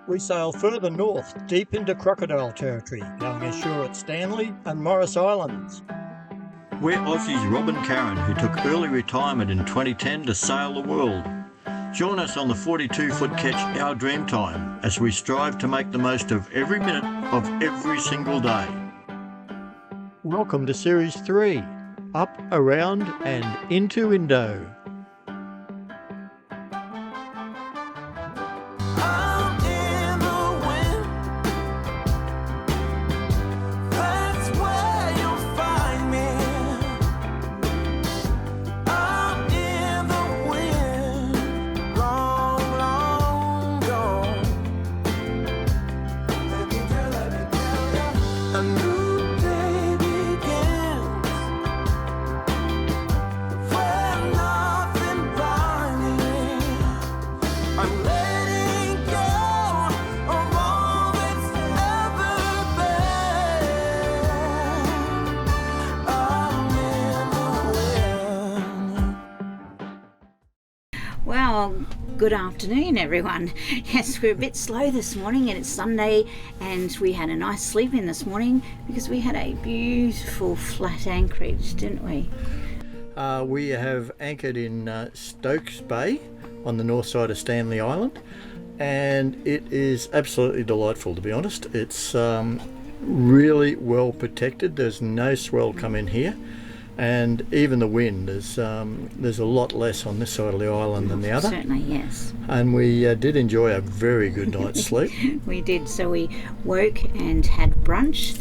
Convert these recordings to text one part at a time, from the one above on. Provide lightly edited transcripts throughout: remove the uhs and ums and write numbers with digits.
We sail further north, deep into Crocodile territory, going ashore at Stanley and Morris Islands. We're Aussies Rob and Karen, who took early retirement in 2010 to sail the world. Join us on the 42-foot catch Our Dreamtime as we strive to make the most of every minute of every single day. Welcome to Series 3, Up, Around and Into Indo. Well, good afternoon everyone. Yes, we're a bit slow this morning and it's Sunday and we had a nice sleep in this morning because we had a beautiful flat anchorage, didn't we? We have anchored in Stokes Bay on the north side of Stanley Island, and it is absolutely delightful, to be honest. It's really well protected. There's no swell come in here. And even the wind, there's a lot less on this side of the island than the other. Certainly, yes. And we did enjoy a very good night's sleep. We did. So we woke and had brunch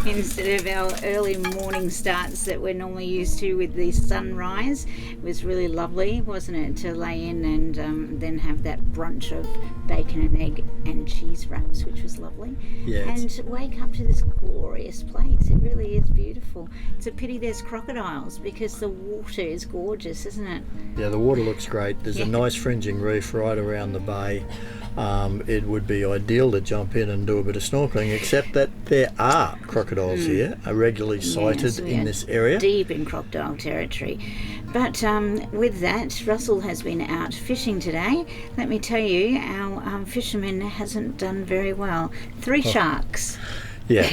instead of our early morning starts that we're normally used to with the sunrise. It was really lovely, wasn't it, to lay in and then have that brunch of bacon and egg and cheese wraps, which was lovely. Yeah, and wake up to this glorious place. It really is beautiful. It's a pity there's crocodiles because the water is gorgeous, isn't it? Yeah, the water looks great. There's a nice fringing reef right around the bay. It would be ideal to jump in and do a bit of snorkeling, except that there are crocodiles here, are regularly sighted in this area. Deep in crocodile territory. But with that, Russell has been out fishing today. Let me tell you, our fisherman hasn't done very well. 3 sharks. Yeah.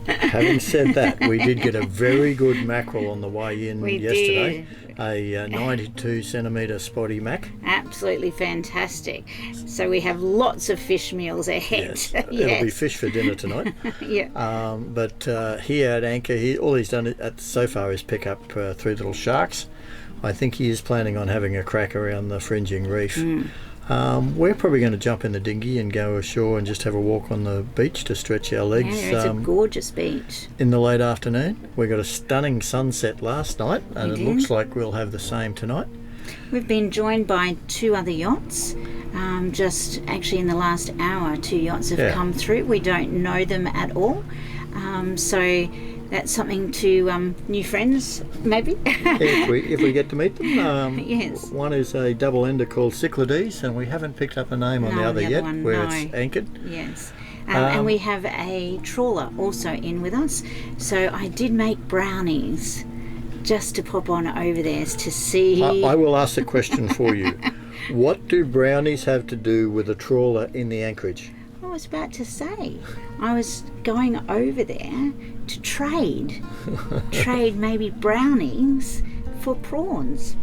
Having said that, we did get a very good mackerel on the way in yesterday. A 92 centimetre spotty mac. Absolutely fantastic. So we have lots of fish meals ahead. Yes. It'll be fish for dinner tonight. Yeah. But here at anchor, all he's done so far is pick up 3 little sharks. I think he is planning on having a crack around the fringing reef. We're probably going to jump in the dinghy and go ashore and just have a walk on the beach to stretch our legs. Yeah, it's a gorgeous beach. In the late afternoon. We got a stunning sunset last night, and it looks like we'll have the same tonight. We've been joined by 2 other yachts. Just actually in the last hour, 2 yachts have come through. We don't know them at all. So that's something to new friends, maybe. if we get to meet them. Yes. One is a double ender called Cyclades, and we haven't picked up a name on the other yet, it's anchored. Yes. And we have a trawler also in with us. So I did make brownies just to pop on over there to see. I will ask a question for you. What do brownies have to do with a trawler in the anchorage? I was about to say, I was going over there to trade maybe brownies for prawns.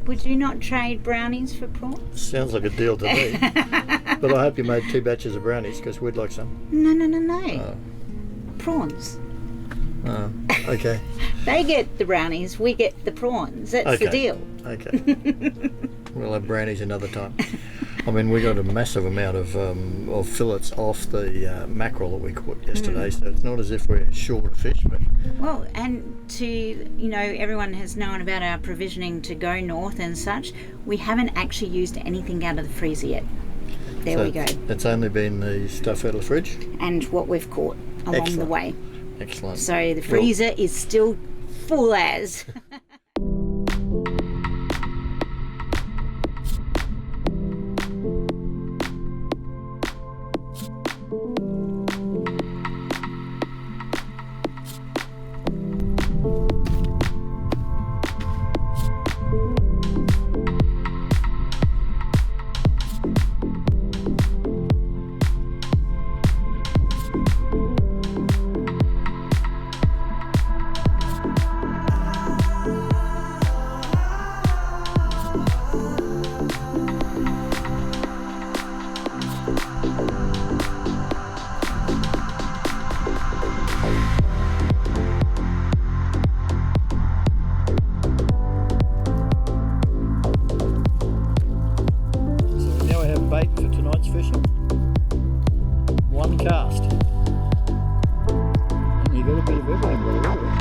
Would you not trade brownies for prawns? Sounds like a deal to me. But I hope you made 2 batches of brownies because we'd like some. No. Prawns. Oh, okay. They get the brownies, we get the prawns. That's the deal. Okay. We'll have brownies another time. I mean, we got a massive amount of fillets off the mackerel that we caught yesterday, so it's not as if we're short of fish. But well, and everyone has known about our provisioning to go north and such. We haven't actually used anything out of the freezer yet. There we go. It's only been the stuff out of the fridge? And what we've caught along the way. Excellent. So the freezer is still full as. bait for tonight's fishing. One cast. And you got a bit of everything by the way.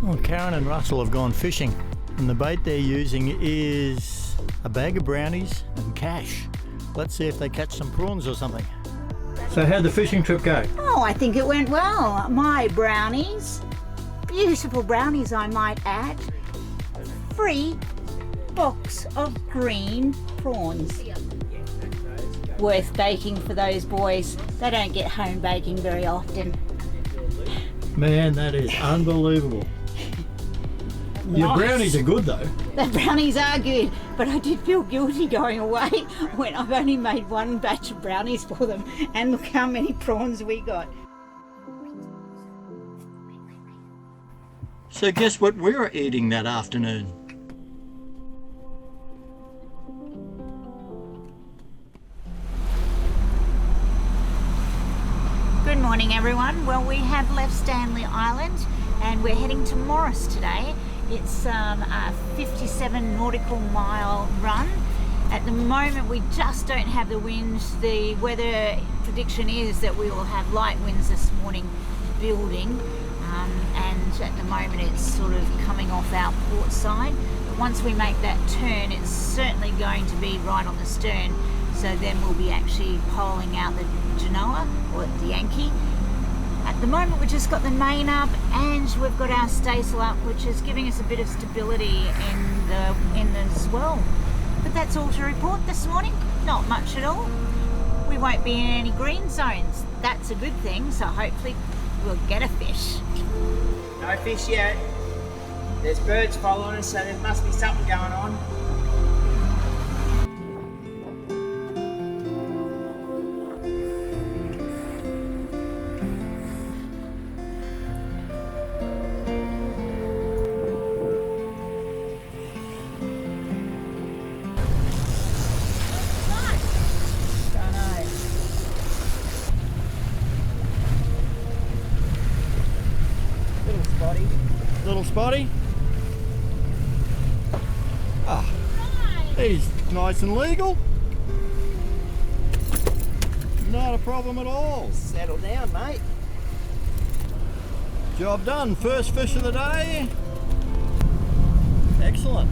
Well, Karen and Russell have gone fishing, and the bait they're using is a bag of brownies and cash. Let's see if they catch some prawns or something. So how'd the fishing trip go? Oh, I think it went well. My brownies, beautiful brownies I might add, free box of green prawns. Worth baking for those boys. They don't get home baking very often. Man, that is unbelievable. Your Nice. brownies are good though. The brownies are good, but I did feel guilty going away when I've only made one batch of brownies for them, and look how many prawns we got. So guess what we were eating that afternoon? Good morning everyone. Well, we have left Stanley Island and we're heading to Morris today. It's a 57 nautical mile run. At the moment we just don't have the winds. The weather prediction is that we will have light winds this morning building, and at the moment it's sort of coming off our port side. But once we make that turn, it's certainly going to be right on the stern. So then we'll be actually poling out the Genoa or the Yankee. At the moment we've just got the main up and we've got our staysail up, which is giving us a bit of stability in the swell. But that's all to report this morning. Not much at all. We won't be in any green zones. That's a good thing, so hopefully we'll get a fish. No fish yet. There's birds following us, so there must be something going on. Little spotty. Ah, he's nice and legal. Not a problem at all. Settle down, mate. Job done. First fish of the day. Excellent.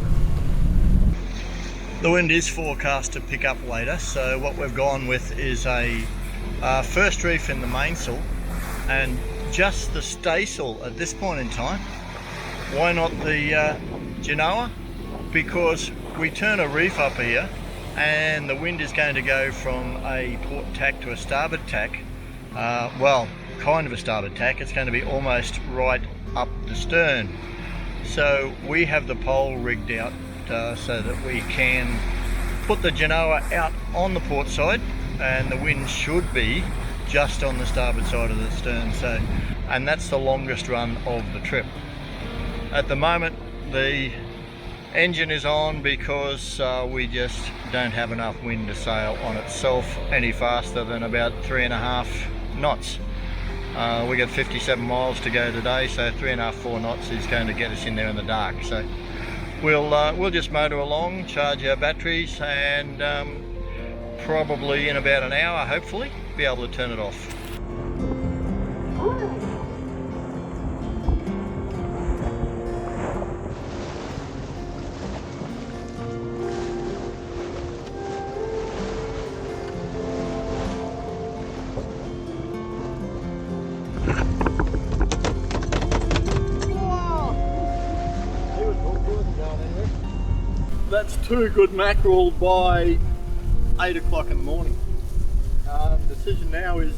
The wind is forecast to pick up later, so what we've gone with is a first reef in the mainsail and just the staysail at this point in time. Why not the Genoa? Because we turn a reef up here and the wind is going to go from a port tack to a starboard tack. Well, kind of a starboard tack. It's going to be almost right up the stern. So we have the pole rigged out so that we can put the Genoa out on the port side, and the wind should be just on the starboard side of the stern. So, and that's the longest run of the trip. At the moment the engine is on because we just don't have enough wind to sail on itself any faster than about 3.5 knots. We got 57 miles to go today, so 3.5–4 knots is going to get us in there in the dark. So we'll just motor along, charge our batteries, and probably in about an hour, hopefully, be able to turn it off. That's 2 good mackerel by 8 o'clock in the morning. Decision now is,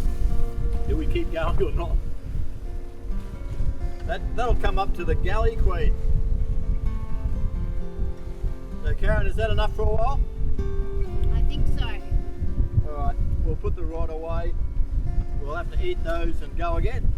do we keep going or not? That'll come up to the Galley Queen. So Karen, is that enough for a while? I think so. Alright, we'll put the rod away. We'll have to eat those and go again.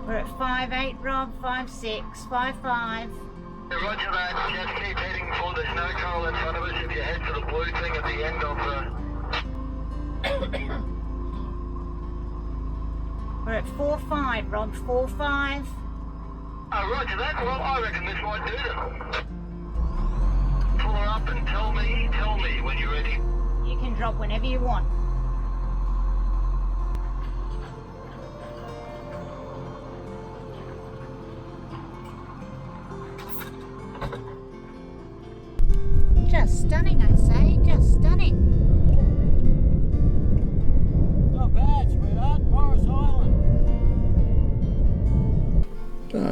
We're at 5'8", Rob, 5'6", 5'5". Roger that, just keep heading for the snow trail in front of us. If you head to the blue thing at the end of the... We're at 4'5", Rob, 4'5". Oh, roger that. Well, I reckon this might do them. Pull her up and tell me when you're ready. You can drop whenever you want. Just stunning, I say, just stunning. Not bad, sweetheart. Morris Island.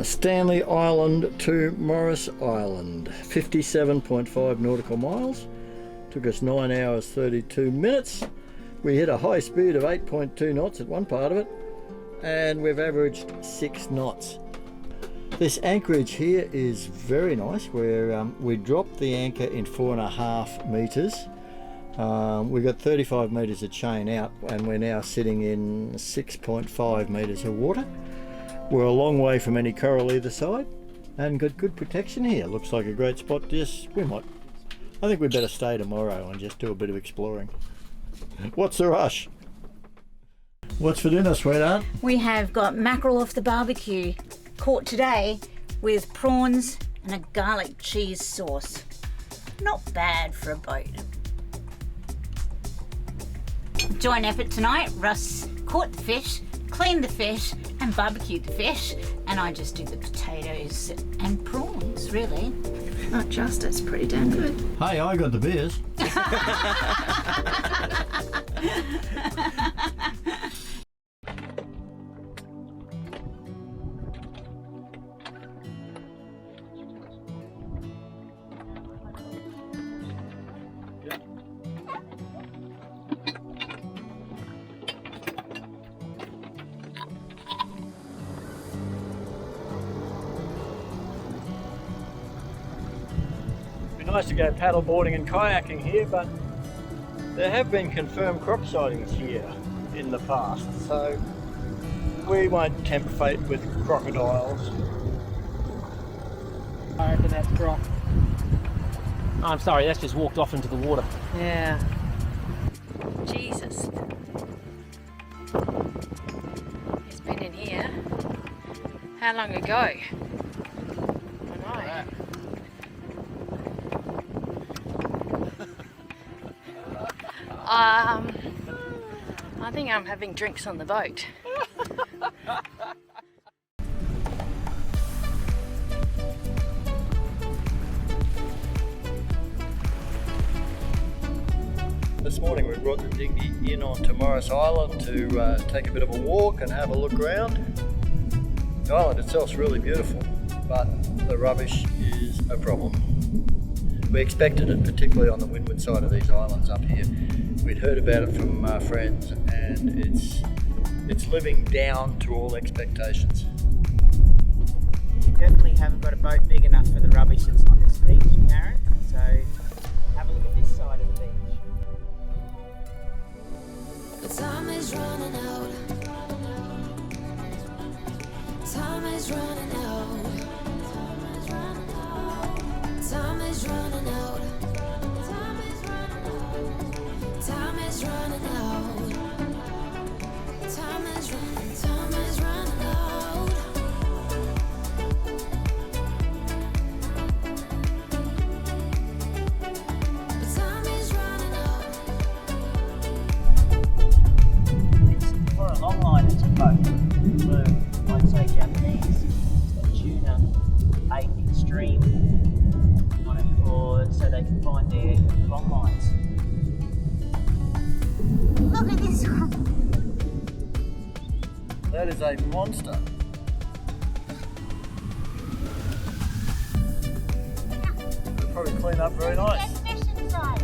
Stanley Island to Morris Island. 57.5 nautical miles. Took us 9 hours 32 minutes. We hit a high speed of 8.2 knots at one part of it, and we've averaged 6 knots. This anchorage here is very nice. We dropped the anchor in 4.5 metres. We got 35 metres of chain out, and we're now sitting in 6.5 metres of water. We're a long way from any coral either side, and got good protection here. Looks like a great spot. I think we better stay tomorrow and just do a bit of exploring. What's the rush? What's for dinner, sweetheart? We have got mackerel off the barbecue, caught today with prawns and a garlic cheese sauce. Not bad for a boat. Joint effort tonight. Russ caught the fish, cleaned the fish and barbecued the fish, and I just do the potatoes and prawns, really. Not just, it's pretty damn good. Hey, I got the beers. Nice to go paddle boarding and kayaking here, but there have been confirmed croc sightings here in the past, so we won't tempt fate with crocodiles. I reckon that's croc. Oh, I'm sorry, that's just walked off into the water. Yeah. Jesus. He's been in here. How long ago? I know. I think I'm having drinks on the boat. This morning we brought the dinghy in onto Morris Island to take a bit of a walk and have a look around. The island itself's really beautiful, but the rubbish is a problem. We expected it, particularly on the windward side of these islands up here. We'd heard about it from friends, and it's living down to all expectations. You definitely haven't got a boat big enough for the rubbish that's on this beach, Karen. So have a look at this side of the beach. The time is running out. Time is running out. Time is running out. Time is running out. Time is running out. Time is running. Time is running out. The time is running out. It's for a long line, it's a boat. So I'd say Japanese. It's got tuna, 8 extreme on it, so they can find their long lines. Look at this one. That is a monster. It'll probably clean up very nice. There's fish inside.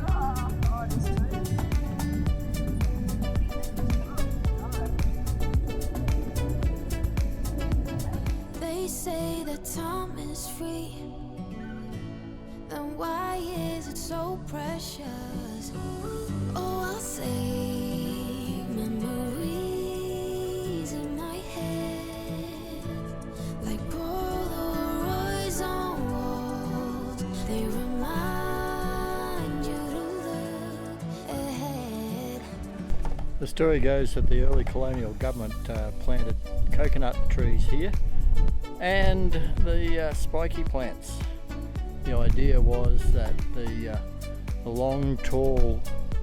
Oh, this too. They say that time is free. Then why is it so precious? Oh, I'll say memories. The story goes that the early colonial government planted coconut trees here and the spiky plants. The idea was that the long, tall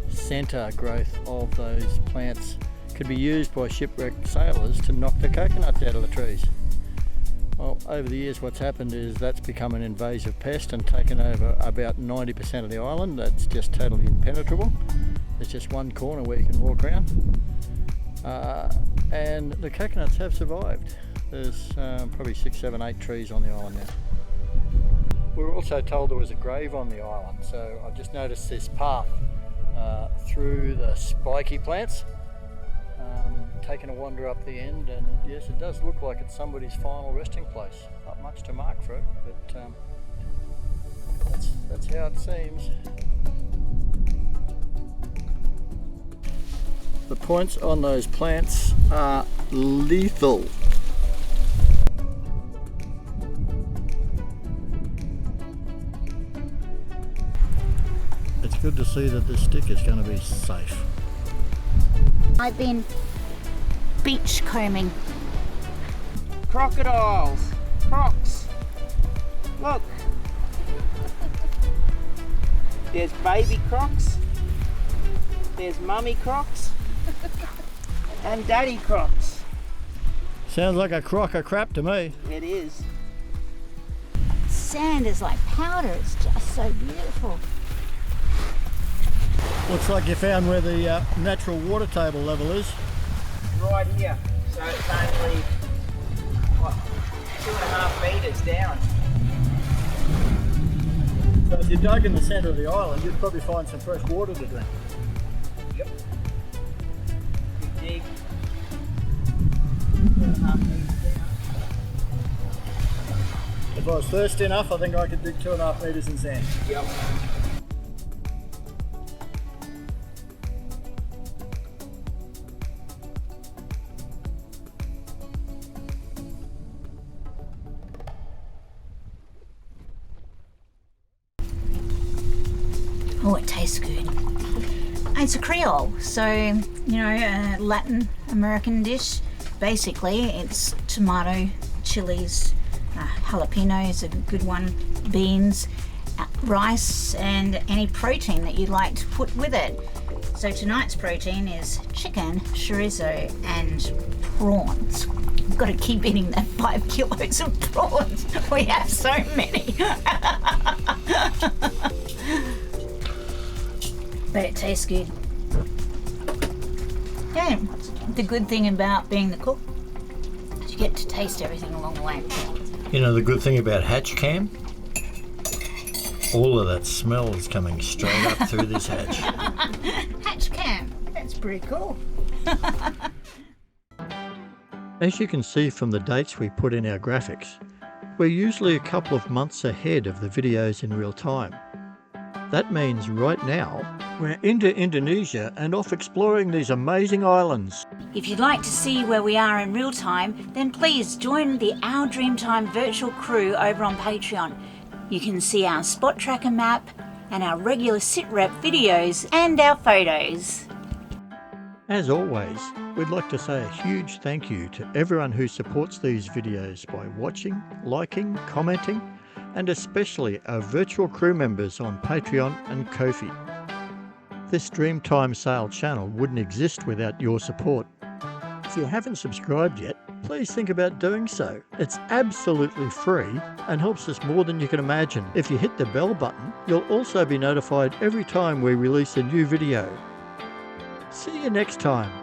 centre growth of those plants could be used by shipwrecked sailors to knock the coconuts out of the trees. Well, over the years what's happened is that's become an invasive pest and taken over about 90% of the island. That's just totally impenetrable. There's just one corner where you can walk around. And the coconuts have survived. There's probably 6, 7, 8 trees on the island now. We were also told there was a grave on the island, so I've just noticed this path through the spiky plants. Taking a wander up the end, and yes, it does look like it's somebody's final resting place. Not much to mark for it, but that's how it seems. The points on those plants are lethal. It's good to see that this stick is going to be safe. I've been beach combing. Crocodiles, crocs. Look. There's baby crocs. There's mummy crocs. And daddy crocs. Sounds like a crock of crap to me. It is. Sand is like powder, it's just so beautiful. Looks like you found where the natural water table level is. Right here. So it's only, what, 2.5 metres down. So if you dug in the centre of the island, you'd probably find some fresh water to drink. Yep. You dig 2.5 metres down. If I was thirsty enough, I think I could dig 2.5 metres in sand. Yep. Oh, it tastes good. It's a Creole, so, you know, a Latin American dish. Basically, it's tomato, chilies, jalapeno is a good one, beans, rice, and any protein that you'd like to put with it. So tonight's protein is chicken, chorizo, and prawns. I've got to keep eating that 5 kilos of prawns. We have so many. But it tastes good. Yeah, the good thing about being the cook is you get to taste everything along the way. You know the good thing about hatch cam? All of that smell is coming straight up through this hatch. Hatch cam, that's pretty cool. As you can see from the dates we put in our graphics, we're usually a couple of months ahead of the videos in real time. That means right now, we're into Indonesia and off exploring these amazing islands. If you'd like to see where we are in real time, then please join the Our Dreamtime virtual crew over on Patreon. You can see our spot tracker map and our regular sitrep videos and our photos. As always, we'd like to say a huge thank you to everyone who supports these videos by watching, liking, commenting, and especially our virtual crew members on Patreon and Ko-fi. This Dreamtime Sail channel wouldn't exist without your support. If you haven't subscribed yet, please think about doing so. It's absolutely free and helps us more than you can imagine. If you hit the bell button, you'll also be notified every time we release a new video. See you next time.